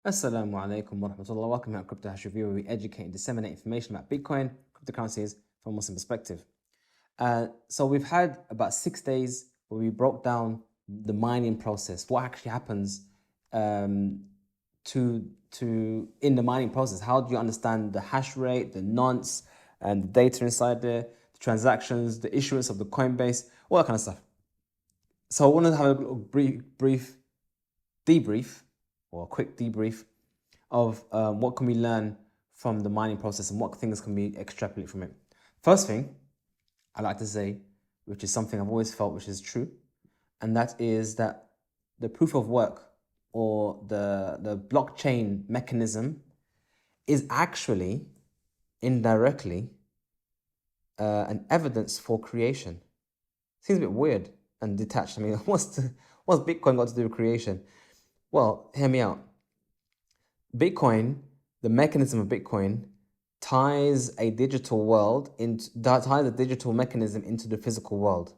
Assalamu alaikum wa rahmatullah. Welcome here at Crypto Hash Review, where we educate and disseminate information about Bitcoin, cryptocurrencies from a Muslim perspective. So we've had about 6 days where we broke down the mining process, what actually happens in the mining process. How do you understand the hash rate, the nonce, and the data inside there, the transactions, the issuance of the Coinbase, all that kind of stuff. So I want to have a brief debrief, or a quick debrief of what can we learn from the mining process and what things can we extrapolate from it. First thing I like to say, which is something I've always felt which is true, and that is that the proof of work or the blockchain mechanism is actually indirectly an evidence for creation. Seems a bit weird and detached. I mean, what's Bitcoin got to do with creation? Well, hear me out. Bitcoin, the mechanism of Bitcoin, ties a digital mechanism into the physical world.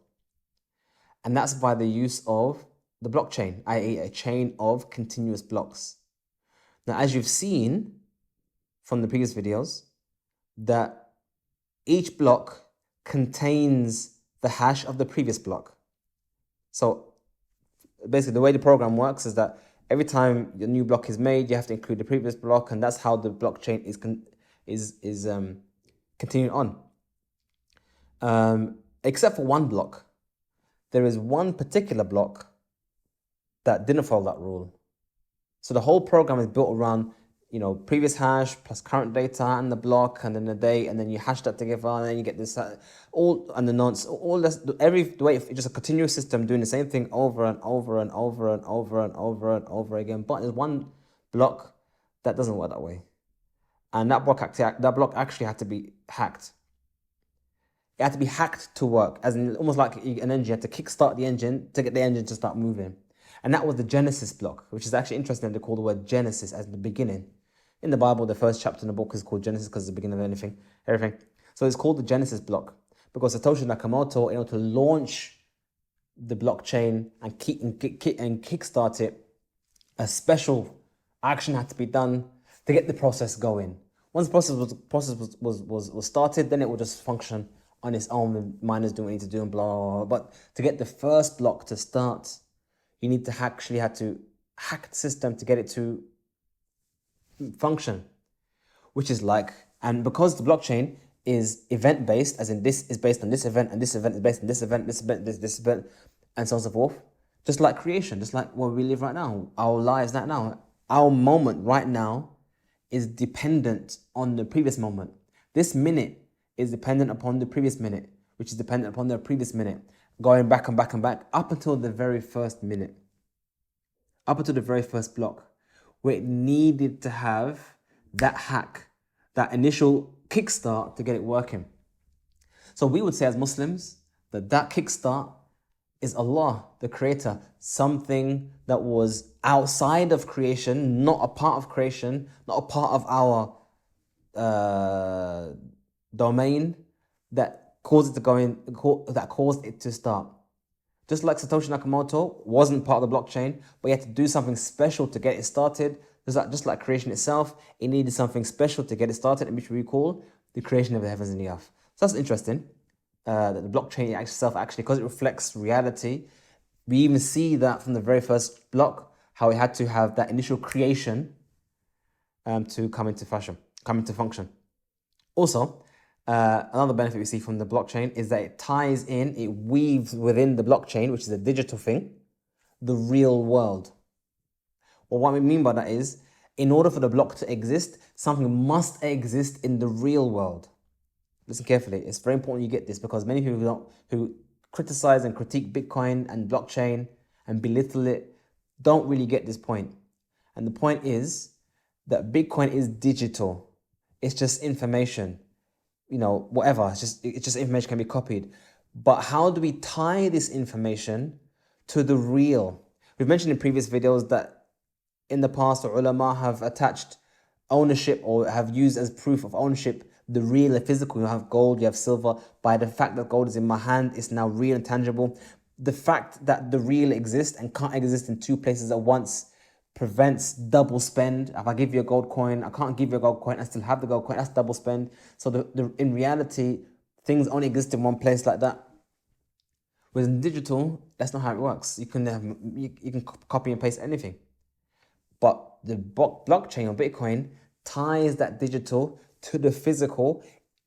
And that's by the use of the blockchain, i.e. a chain of continuous blocks. Now, as you've seen from the previous videos, that each block contains the hash of the previous block. So basically the way the program works is that every time a new block is made, you have to include the previous block, and that's how the blockchain is continuing on. Except for one block. There is one particular block that didn't follow that rule. So the whole program is built around, previous hash plus current data and the block and then the date, and then you hash that together, and then you get this all and the nonce, all this the way it's just a continuous system doing the same thing over and over and over and over and over and over again. But there's one block that doesn't work that way, and that block actually had to be hacked. It had to be hacked to work, as in almost like an engine. You had to kickstart the engine to get the engine to start moving. And that was the Genesis block, which is actually interesting. They call the word Genesis as the beginning. In the Bible, the first chapter in the book is called Genesis because it's the beginning of everything. So it's called the Genesis block because Satoshi Nakamoto, in order to launch the blockchain and kickstart it, a special action had to be done to get the process going. Once the process was started, then it would just function on its own. The miners do what they need to do and blah, blah, blah. But to get the first block to start, you need to hack the system to get it to function, which is and because the blockchain is event-based, as in this is based on this event, and this event is based on this event, this event, and so on and so forth, just like creation, just like where we live right now, our lives right now, our moment right now is dependent on the previous moment. This minute is dependent upon the previous minute, which is dependent upon the previous minute, going back and back and back up until the very first minute, up until the very first block, where it needed to have that hack, that initial kickstart to get it working. So we would say as Muslims that kickstart is Allah, the creator, something that was outside of creation, not a part of creation, not a part of our domain, that caused it to go in, that caused it to start. Just like Satoshi Nakamoto wasn't part of the blockchain, but he had to do something special to get it started. Just like creation itself, it needed something special to get it started, which we call the creation of the heavens and the earth. So that's interesting. That the blockchain itself, because it reflects reality, we even see that from the very first block, how it had to have that initial creation to come into function. Also, another benefit we see from the blockchain is that it weaves within the blockchain, which is a digital thing, the real world. Well, what we mean by that is, in order for the block to exist, something must exist in the real world. Listen carefully. It's very important you get this, because many people who criticize and critique Bitcoin and blockchain and belittle it don't really get this point. And the point is that Bitcoin is digital. It's just information. Whatever. It's just information can be copied. But how do we tie this information to the real? We've mentioned in previous videos that in the past, the ulama have attached ownership, or have used as proof of ownership, the real and physical. You have gold, you have silver. By the fact that gold is in my hand, it's now real and tangible. The fact that the real exists and can't exist in two places at once prevents double spend. If I give you a gold coin, I can't give you a gold coin, I still have the gold coin, that's double spend. So in reality, things only exist in one place like that. Whereas in digital, that's not how it works. You can copy and paste anything. But the blockchain or Bitcoin ties that digital to the physical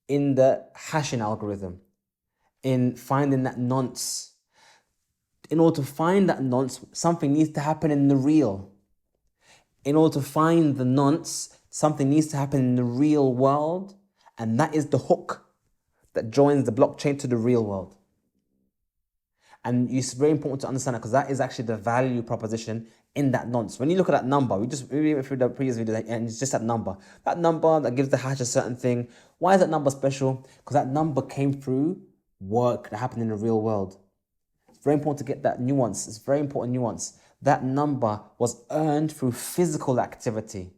in the hashing algorithm, in finding that nonce. In order to find that nonce, something needs to happen in the real. In order to find the nonce, something needs to happen in the real world, and that is the hook that joins the blockchain to the real world. And it's very important to understand that, because that is actually the value proposition in that nonce. When you look at that number, we went through the previous video, and it's just that number that gives the hash a certain thing. Why is that number special? Because that number came through work that happened in the real world. It's very important to get that nuance. It's very important nuance. That number was earned through physical activity.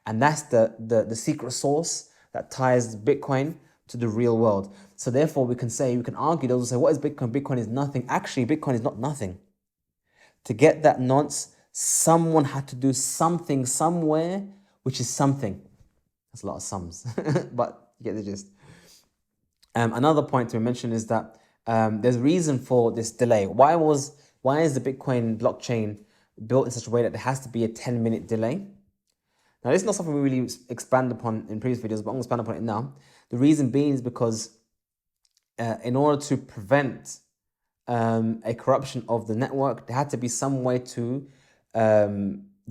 And that's the secret sauce that ties Bitcoin to the real world. So therefore, we can argue, those will say, what is Bitcoin? Bitcoin is nothing. Actually, Bitcoin is not nothing. To get that nonce, someone had to do something somewhere, which is something. That's a lot of sums, but you get the gist. Another point to mention is that there's a reason for this delay. Why is the Bitcoin blockchain built in such a way that there has to be a 10-minute delay? Now, this is not something we really expand upon in previous videos, but I'm going to expand upon it now. The reason being is because in order to prevent a corruption of the network, there had to be some way to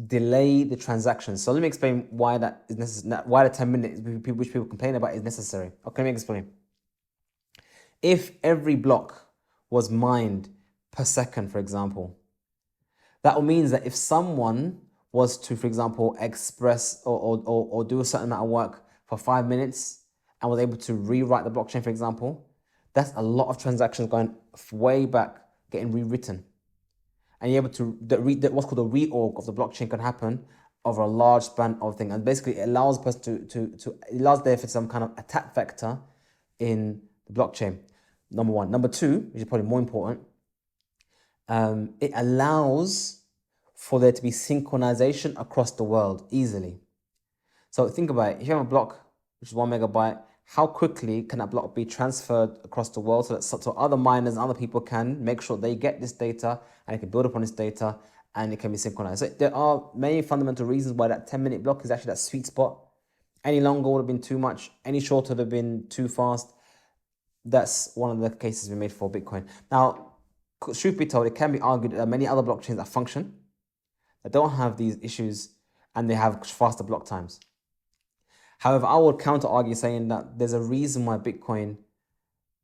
delay the transaction. So let me explain why that is necessary, why the 10 minutes, which people complain about, is necessary. Okay, let me explain. If every block was mined per second, for example, that means that if someone was to, for example, express or do a certain amount of work for 5 minutes and was able to rewrite the blockchain, for example, that's a lot of transactions going way back, getting rewritten. And you're able to, what's called a reorg of the blockchain can happen over a large span of things. And basically it allows a person it allows there for some kind of attack vector in the blockchain. Number one. Number two, which is probably more important, it allows for there to be synchronization across the world easily. So think about it. If you have a block, which is 1 megabyte, how quickly can that block be transferred across the world so other miners and other people can make sure they get this data and they can build upon this data and it can be synchronized. So there are many fundamental reasons why that 10-minute block is actually that sweet spot. Any longer would have been too much. Any shorter would have been too fast. That's one of the cases we made for Bitcoin. Now, truth be told, it can be argued that there are many other blockchains that function, that don't have these issues, and they have faster block times. However, I would counter argue saying that there's a reason why Bitcoin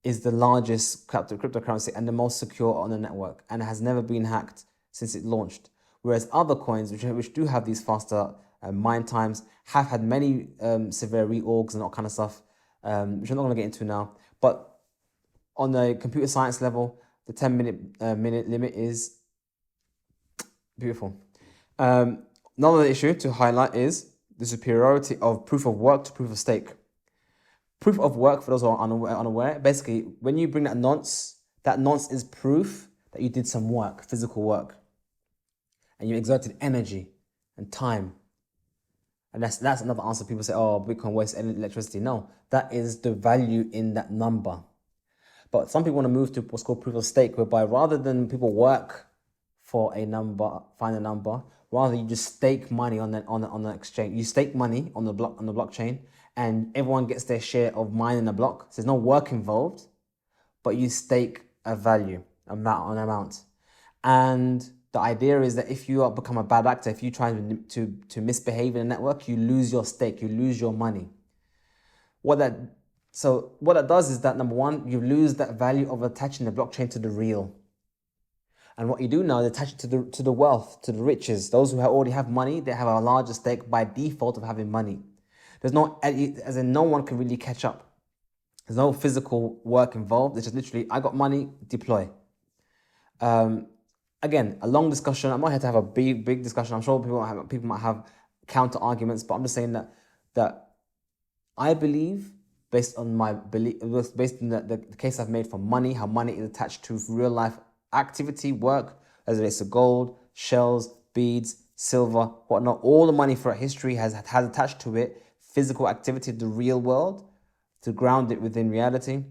is the largest cryptocurrency and the most secure on the network, and it has never been hacked since it launched. Whereas other coins, which do have these faster mine times, have had many severe reorgs and all kind of stuff, which I'm not going to get into now. But on the computer science level, the 10-minute limit is beautiful. Another issue to highlight is the superiority of proof of work to proof of stake. Proof of work, for those who are unaware, basically, when you bring that nonce is proof that you did some work, physical work, and you exerted energy and time. And that's another answer. People say, oh, Bitcoin wastes electricity. No, that is the value in that number. But some people want to move to what's called proof of stake, whereby rather than people work for a number, find a number, rather you just stake money on the exchange. You stake money on the blockchain, and everyone gets their share of mining the block. So there's no work involved, but you stake a value, an amount. And the idea is that if you become a bad actor, if you try to misbehave in a network, you lose your stake, you lose your money. What that does is that, number one, you lose that value of attaching the blockchain to the real. And what you do now is attach it to the wealth, to the riches. Those who already have money, they have a larger stake by default of having money. There's no, as in no one can really catch up. There's no physical work involved. It's just literally, I got money, deploy. Again, a long discussion. I'm not here to have a big discussion. I'm sure people might have counter arguments, but I'm just saying that I believe, based on my belief, based on the case I've made for money, how money is attached to real life activity, work, as it relates to gold, shells, beads, silver, whatnot. All the money throughout history has attached to it physical activity, the real world, to ground it within reality.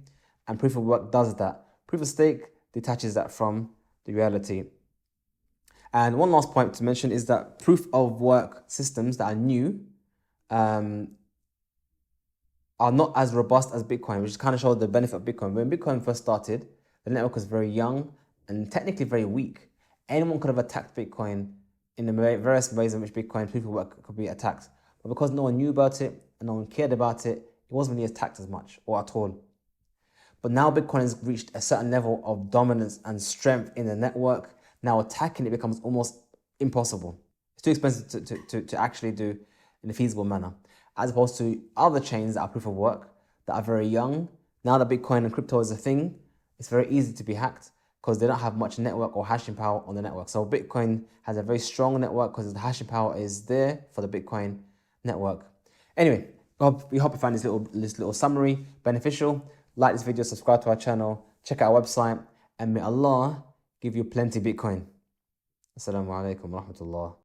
And proof of work does that. Proof of stake detaches that from the reality. And one last point to mention is that proof of work systems that are new are not as robust as Bitcoin, which kind of shows the benefit of Bitcoin. When Bitcoin first started, the network was very young and technically very weak. Anyone could have attacked Bitcoin in the various ways in which Bitcoin proof of work could be attacked. But because no one knew about it and no one cared about it, it wasn't really attacked as much or at all. But now Bitcoin has reached a certain level of dominance and strength in the network. Now attacking it becomes almost impossible. It's too expensive to actually do in a feasible manner, as opposed to other chains that are proof of work that are very young. Now that Bitcoin and crypto is a thing, it's very easy to be hacked because they don't have much network or hashing power on the network. So Bitcoin has a very strong network because the hashing power is there for the Bitcoin network. Anyway, we hope you find this little summary beneficial. Like this video, subscribe to our channel, check out our website, and may Allah give you plenty Bitcoin. Assalamu alaikum wa rahmatullah.